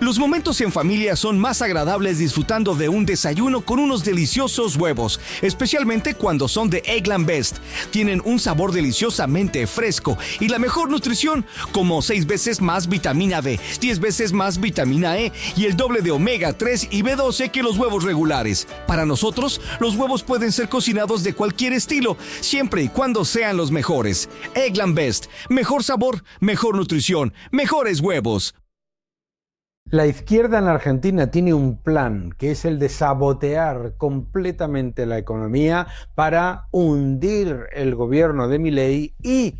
Los momentos en familia son más agradables disfrutando de un desayuno con unos deliciosos huevos, especialmente cuando son de Eggland Best. Tienen un sabor deliciosamente fresco y la mejor nutrición, como 6 veces más vitamina D, 10 veces más vitamina E y el doble de omega 3 y B12 que los huevos regulares. Para nosotros, los huevos pueden ser cocinados de cualquier estilo, siempre y cuando sean los mejores. Eggland Best, mejor sabor, mejor nutrición, mejores huevos. La izquierda en Argentina tiene un plan que es el de sabotear completamente la economía para hundir el gobierno de Milei y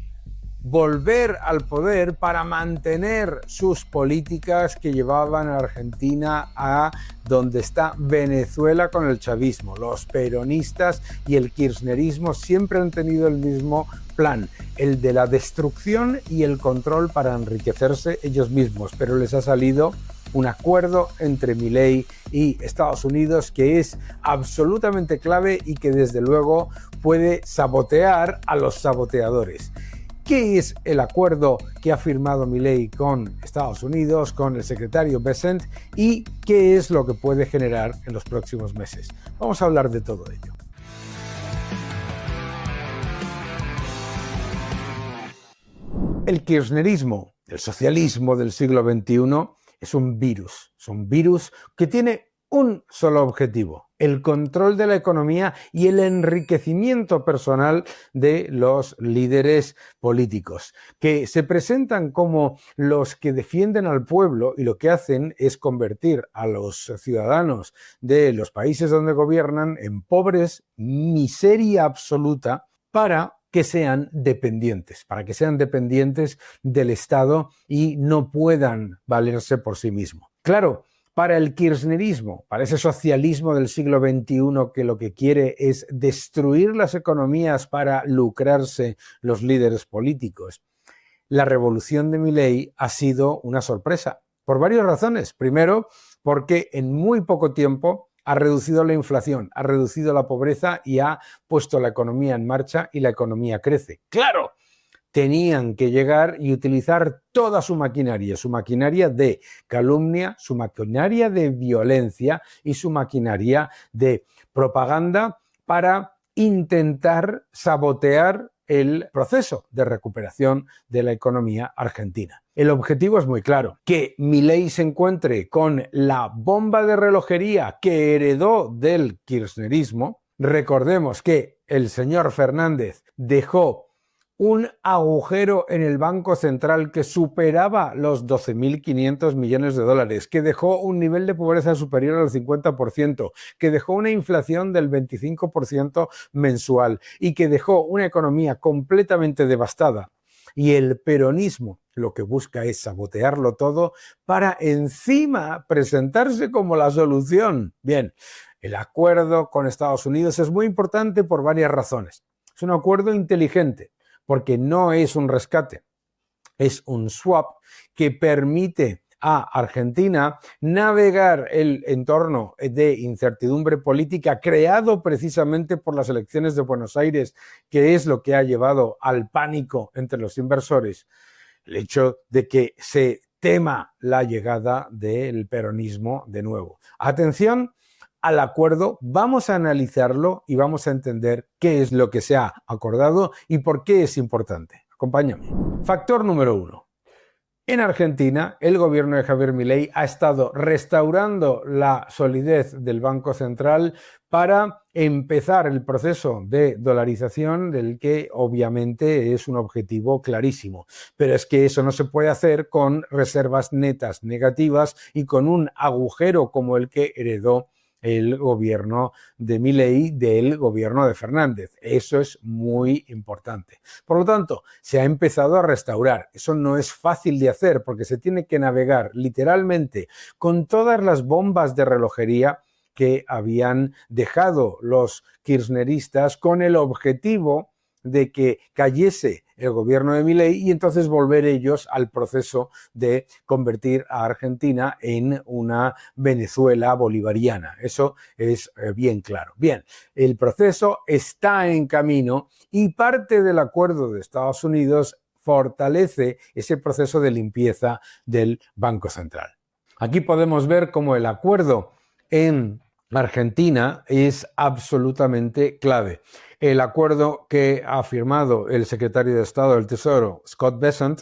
volver al poder para mantener sus políticas que llevaban a Argentina a donde está Venezuela con el chavismo. Los peronistas y el kirchnerismo siempre han tenido el mismo plan, el de la destrucción y el control para enriquecerse ellos mismos, pero les ha salido un acuerdo entre Milei y Estados Unidos que es absolutamente clave y que desde luego puede sabotear a los saboteadores. ¿Qué es el acuerdo que ha firmado Milei con Estados Unidos, con el secretario Bessent, y qué es lo que puede generar en los próximos meses? Vamos a hablar de todo ello. El kirchnerismo, el socialismo del siglo XXI, es un virus que tiene un solo objetivo: el control de la economía y el enriquecimiento personal de los líderes políticos, que se presentan como los que defienden al pueblo y lo que hacen es convertir a los ciudadanos de los países donde gobiernan en pobres, miseria absoluta, para que sean dependientes del Estado y no puedan valerse por sí mismos. Claro, para el kirchnerismo, para ese socialismo del siglo XXI que lo que quiere es destruir las economías para lucrarse los líderes políticos, la revolución de Milei ha sido una sorpresa, por varias razones. Primero, porque en muy poco tiempo ha reducido la inflación, ha reducido la pobreza y ha puesto la economía en marcha y la economía crece. ¡Claro! Tenían que llegar y utilizar toda su maquinaria de calumnia, su maquinaria de violencia y su maquinaria de propaganda para intentar sabotear el proceso de recuperación de la economía argentina. El objetivo es muy claro: que Milei se encuentre con la bomba de relojería que heredó del kirchnerismo. Recordemos que el señor Fernández dejó un agujero en el Banco Central que superaba los 12.500 millones de dólares, que dejó un nivel de pobreza superior al 50%, que dejó una inflación del 25% mensual y que dejó una economía completamente devastada. Y el peronismo lo que busca es sabotearlo todo para encima presentarse como la solución. Bien, el acuerdo con Estados Unidos es muy importante por varias razones. Es un acuerdo inteligente, porque no es un rescate, es un swap que permite a Argentina navegar el entorno de incertidumbre política creado precisamente por las elecciones de Buenos Aires, que es lo que ha llevado al pánico entre los inversores, el hecho de que se tema la llegada del peronismo de nuevo. Atención al acuerdo, vamos a analizarlo y vamos a entender qué es lo que se ha acordado y por qué es importante. Acompáñame. Factor número 1. En Argentina, el gobierno de Javier Milei ha estado restaurando la solidez del Banco Central para empezar el proceso de dolarización, del que obviamente es un objetivo clarísimo. Pero es que eso no se puede hacer con reservas netas negativas y con un agujero como el que heredó el gobierno de Milei del gobierno de Fernández. Eso es muy importante. Por lo tanto, se ha empezado a restaurar. Eso no es fácil de hacer porque se tiene que navegar literalmente con todas las bombas de relojería que habían dejado los kirchneristas con el objetivo de que cayese el gobierno de Milei y entonces volver ellos al proceso de convertir a Argentina en una Venezuela bolivariana. Eso es bien claro. Bien, el proceso está en camino y parte del acuerdo de Estados Unidos fortalece ese proceso de limpieza del Banco Central. Aquí podemos ver cómo el acuerdo en Argentina es absolutamente clave. El acuerdo que ha firmado el secretario de Estado del Tesoro, Scott Bessent,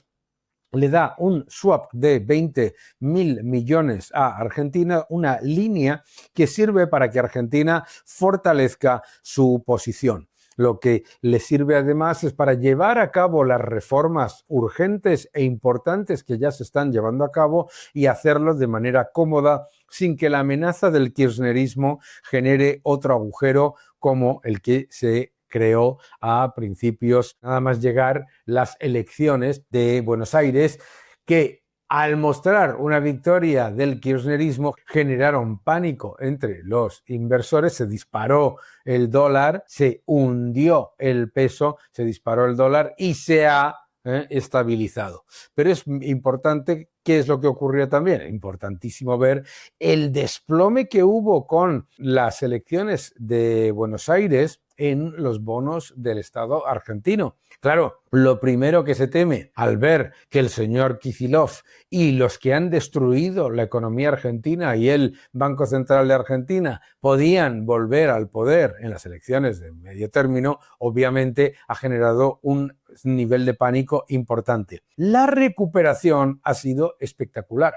le da un swap de 20.000 millones a Argentina, una línea que sirve para que Argentina fortalezca su posición. Lo que le sirve además es para llevar a cabo las reformas urgentes e importantes que ya se están llevando a cabo y hacerlo de manera cómoda sin que la amenaza del kirchnerismo genere otro agujero como el que se creó a principios, nada más llegar las elecciones de Buenos Aires, que al mostrar una victoria del kirchnerismo generaron pánico entre los inversores, se disparó el dólar, se hundió el peso, se disparó el dólar y se ha estabilizado. Pero es importante, ¿qué es lo que ocurrió también? Importantísimo ver el desplome que hubo con las elecciones de Buenos Aires en los bonos del Estado argentino. Claro, lo primero que se teme al ver que el señor Kicillof y los que han destruido la economía argentina y el Banco Central de Argentina podían volver al poder en las elecciones de medio término, obviamente ha generado un nivel de pánico importante. La recuperación ha sido espectacular,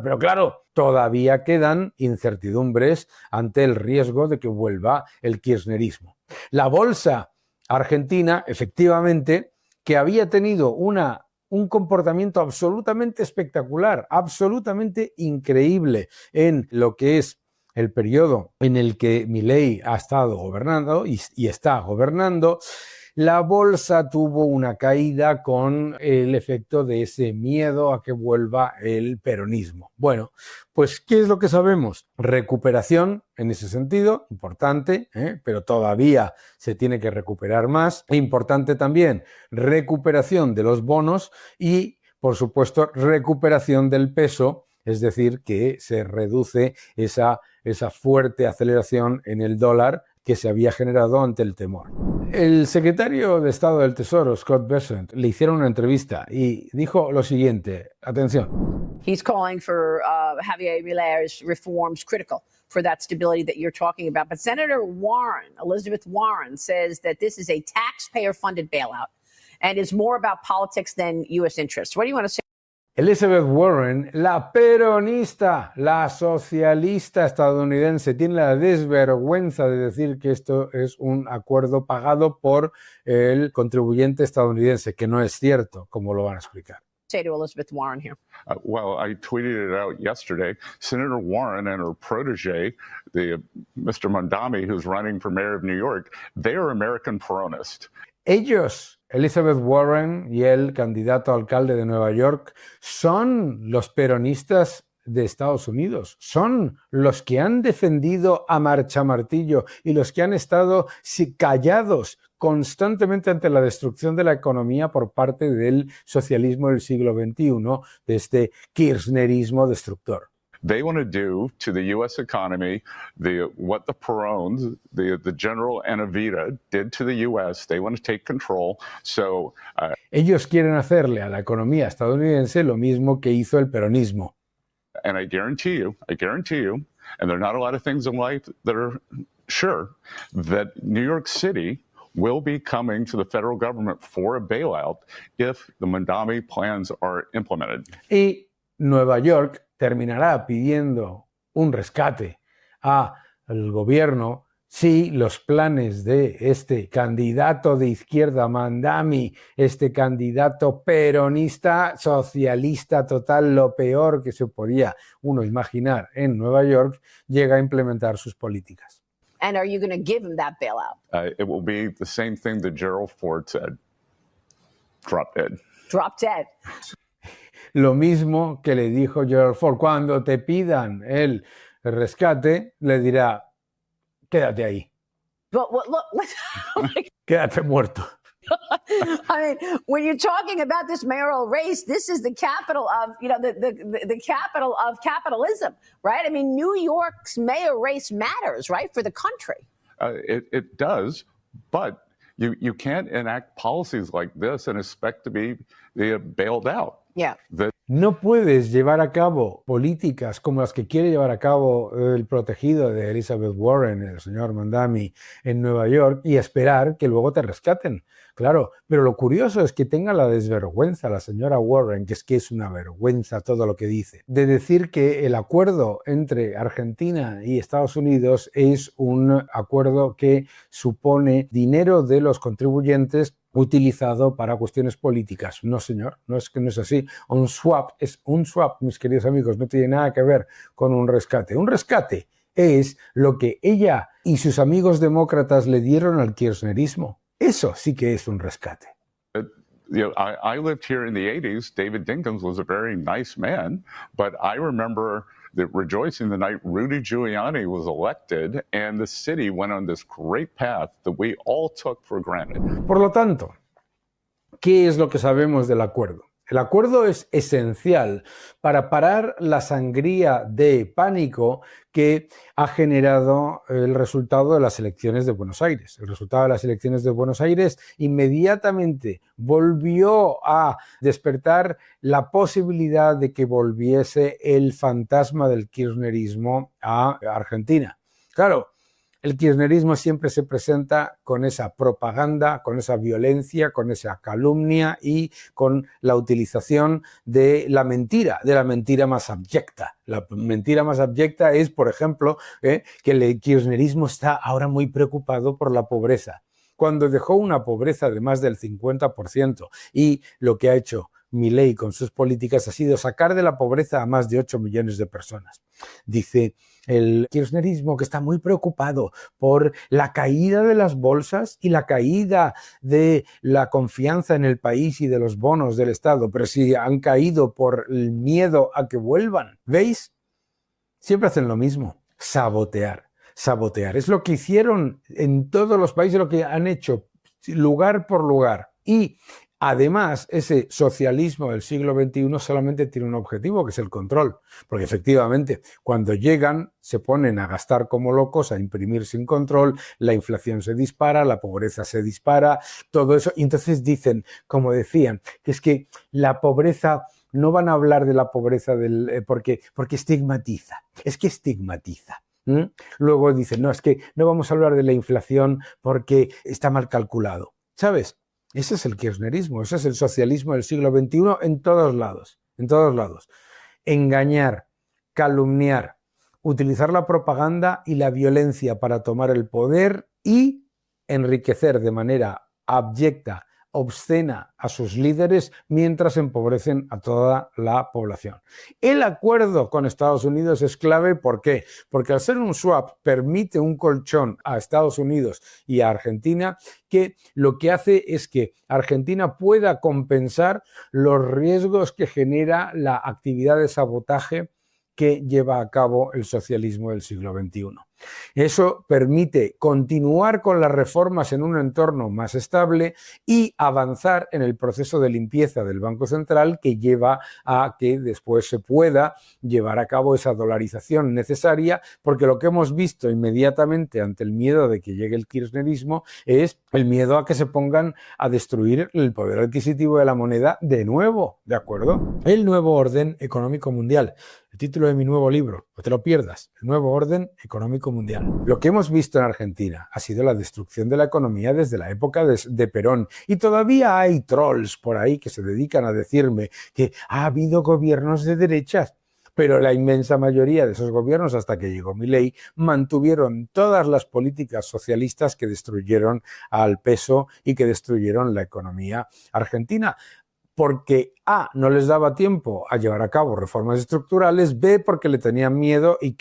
pero claro, todavía quedan incertidumbres ante el riesgo de que vuelva el kirchnerismo. La bolsa argentina, efectivamente, que había tenido un comportamiento absolutamente espectacular, absolutamente increíble en lo que es el periodo en el que Milei ha estado gobernando y está gobernando, la bolsa tuvo una caída con el efecto de ese miedo a que vuelva el peronismo. Bueno, pues ¿qué es lo que sabemos? Recuperación en ese sentido, importante, pero todavía se tiene que recuperar más. Importante también recuperación de los bonos y, por supuesto, recuperación del peso, es decir, que se reduce esa fuerte aceleración en el dólar que se había generado ante el temor. El secretario de Estado del Tesoro, Scott Bessent, le hicieron una entrevista y dijo lo siguiente, atención. He's calling for Javier Milei's reforms critical for that stability that you're talking about. But Senator Warren, Elizabeth Warren, says that this is a taxpayer-funded bailout and is more about politics than U.S. interests. What do you want to say? Elizabeth Warren, la peronista, la socialista estadounidense, tiene la desvergüenza de decir que esto es un acuerdo pagado por el contribuyente estadounidense, que no es cierto, como lo van a explicar. Say to Elizabeth Warren here. Well, I tweeted it out yesterday. Senator Warren and her protege, Mr. Mondami, who's running for mayor of New York, they are American Peronists. Ellos, Elizabeth Warren y el candidato a alcalde de Nueva York, son los peronistas de Estados Unidos, son los que han defendido a marchamartillo y los que han estado callados constantemente ante la destrucción de la economía por parte del socialismo del siglo XXI, de este kirchnerismo destructor. They want to do to the U.S. economy what the Perones, the General and Evita did to the U.S. They want to take control. Ellos quieren hacerle a la economía estadounidense lo mismo que hizo el peronismo. And I guarantee you, and there are not a lot of things in life that are sure, that New York City will be coming to the federal government for a bailout if the Mondami plans are implemented. Y Nueva York terminará pidiendo un rescate al gobierno si los planes de este candidato de izquierda, Mondami, este candidato peronista, socialista total, lo peor que se podía uno imaginar en Nueva York, llega a implementar sus políticas. And are you going to give him that bailout? It will be the same thing that Gerald Ford said. Drop dead. Drop dead. Lo mismo que le dijo Gerald Ford. Cuando te pidan el rescate, le dirá, quédate ahí. But look, Quédate muerto. I mean, when you're talking about this mayoral race, this is the capital of, the capital of capitalism, right? I mean, New York's mayor race matters, right, for the country. It does, but you can't enact policies like this and expect to be bailed out. Yeah. No puedes llevar a cabo políticas como las que quiere llevar a cabo el protegido de Elizabeth Warren, el señor Mandami, en Nueva York, y esperar que luego te rescaten. Claro, pero lo curioso es que tenga la desvergüenza la señora Warren, que es una vergüenza todo lo que dice, de decir que el acuerdo entre Argentina y Estados Unidos es un acuerdo que supone dinero de los contribuyentes utilizado para cuestiones políticas. No, señor, no es que no es así. Un swap es un swap, mis queridos amigos, no tiene nada que ver con un rescate. Un rescate es lo que ella y sus amigos demócratas le dieron al kirchnerismo. Eso sí que es un rescate. I lived here in the 80s. David Dinkins was a very nice man, but I remember rejoicing the night Rudy Giuliani was elected and the city went on this great path that we all took for granted. Por lo tanto, ¿qué es lo que sabemos del acuerdo? El acuerdo es esencial para parar la sangría de pánico que ha generado el resultado de las elecciones de Buenos Aires. El resultado de las elecciones de Buenos Aires inmediatamente volvió a despertar la posibilidad de que volviese el fantasma del kirchnerismo a Argentina. Claro, el kirchnerismo siempre se presenta con esa propaganda, con esa violencia, con esa calumnia y con la utilización de la mentira más abyecta. La mentira más abyecta es, por ejemplo, que el kirchnerismo está ahora muy preocupado por la pobreza, cuando dejó una pobreza de más del 50% y lo que ha hecho Milei con sus políticas ha sido sacar de la pobreza a más de 8 millones de personas. Dice el kirchnerismo que está muy preocupado por la caída de las bolsas y la caída de la confianza en el país y de los bonos del Estado, pero si han caído por el miedo a que vuelvan. ¿Veis? Siempre hacen lo mismo, sabotear. Sabotear. Es lo que hicieron en todos los países, lo que han hecho lugar por lugar. Y además, ese socialismo del siglo XXI solamente tiene un objetivo, que es el control. Porque efectivamente, cuando llegan, se ponen a gastar como locos, a imprimir sin control, la inflación se dispara, la pobreza se dispara, todo eso. Y entonces dicen, como decían, que es que la pobreza, no van a hablar de la pobreza porque estigmatiza. Es que estigmatiza. Luego dicen, no, es que no vamos a hablar de la inflación porque está mal calculado. ¿Sabes? Ese es el kirchnerismo, ese es el socialismo del siglo XXI en todos lados, en todos lados. Engañar, calumniar, utilizar la propaganda y la violencia para tomar el poder y enriquecer de manera abyecta, obscena a sus líderes mientras empobrecen a toda la población. El acuerdo con Estados Unidos es clave, ¿por qué? Porque al ser un swap permite un colchón a Estados Unidos y a Argentina que lo que hace es que Argentina pueda compensar los riesgos que genera la actividad de sabotaje que lleva a cabo el socialismo del siglo XXI. Eso permite continuar con las reformas en un entorno más estable y avanzar en el proceso de limpieza del Banco Central que lleva a que después se pueda llevar a cabo esa dolarización necesaria, porque lo que hemos visto inmediatamente ante el miedo de que llegue el kirchnerismo es el miedo a que se pongan a destruir el poder adquisitivo de la moneda de nuevo, ¿de acuerdo? El nuevo orden económico mundial. El título de mi nuevo libro, no te lo pierdas, el nuevo orden económico mundial. Lo que hemos visto en Argentina ha sido la destrucción de la economía desde la época de Perón y todavía hay trolls por ahí que se dedican a decirme que ha habido gobiernos de derechas, pero la inmensa mayoría de esos gobiernos, hasta que llegó Milei, mantuvieron todas las políticas socialistas que destruyeron al peso y que destruyeron la economía argentina. Porque A, no les daba tiempo a llevar a cabo reformas estructurales, B, porque le tenían miedo y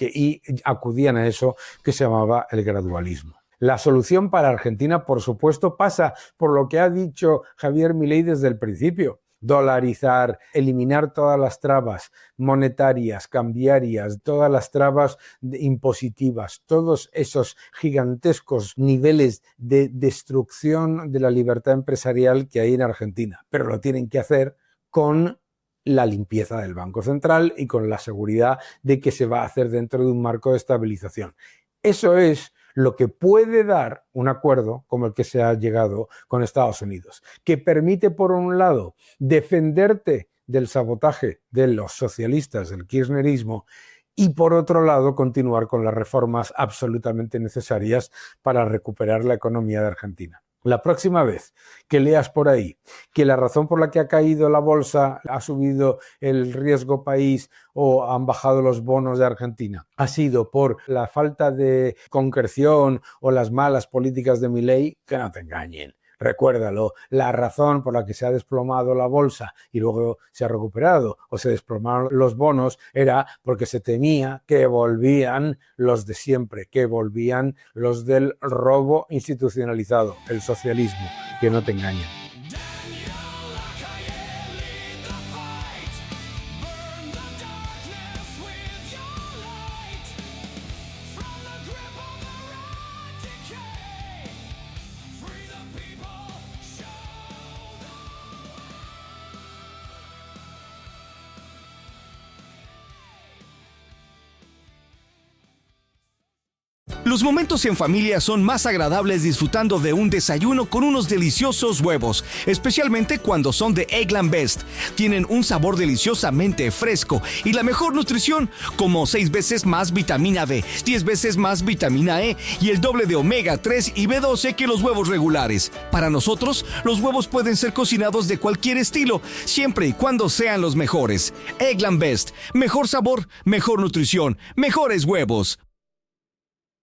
acudían a eso que se llamaba el gradualismo. La solución para Argentina, por supuesto, pasa por lo que ha dicho Javier Milei desde el principio. Dolarizar, eliminar todas las trabas monetarias, cambiarias, todas las trabas impositivas, todos esos gigantescos niveles de destrucción de la libertad empresarial que hay en Argentina. Pero lo tienen que hacer con la limpieza del Banco Central y con la seguridad de que se va a hacer dentro de un marco de estabilización. Eso es lo que puede dar un acuerdo como el que se ha llegado con Estados Unidos, que permite, por un lado, defenderte del sabotaje de los socialistas, del kirchnerismo, y por otro lado continuar con las reformas absolutamente necesarias para recuperar la economía de Argentina. La próxima vez que leas por ahí que la razón por la que ha caído la bolsa, ha subido el riesgo país o han bajado los bonos de Argentina, ha sido por la falta de concreción o las malas políticas de Milei, que no te engañen. Recuérdalo, la razón por la que se ha desplomado la bolsa y luego se ha recuperado o se desplomaron los bonos era porque se temía que volvían los de siempre, que volvían los del robo institucionalizado, el socialismo, que no te engañen. Los momentos en familia son más agradables disfrutando de un desayuno con unos deliciosos huevos, especialmente cuando son de Eggland Best. Tienen un sabor deliciosamente fresco y la mejor nutrición, como 6 veces más vitamina D, 10 veces más vitamina E y el doble de omega 3 y B12 que los huevos regulares. Para nosotros, los huevos pueden ser cocinados de cualquier estilo, siempre y cuando sean los mejores. Eggland Best, mejor sabor, mejor nutrición, mejores huevos.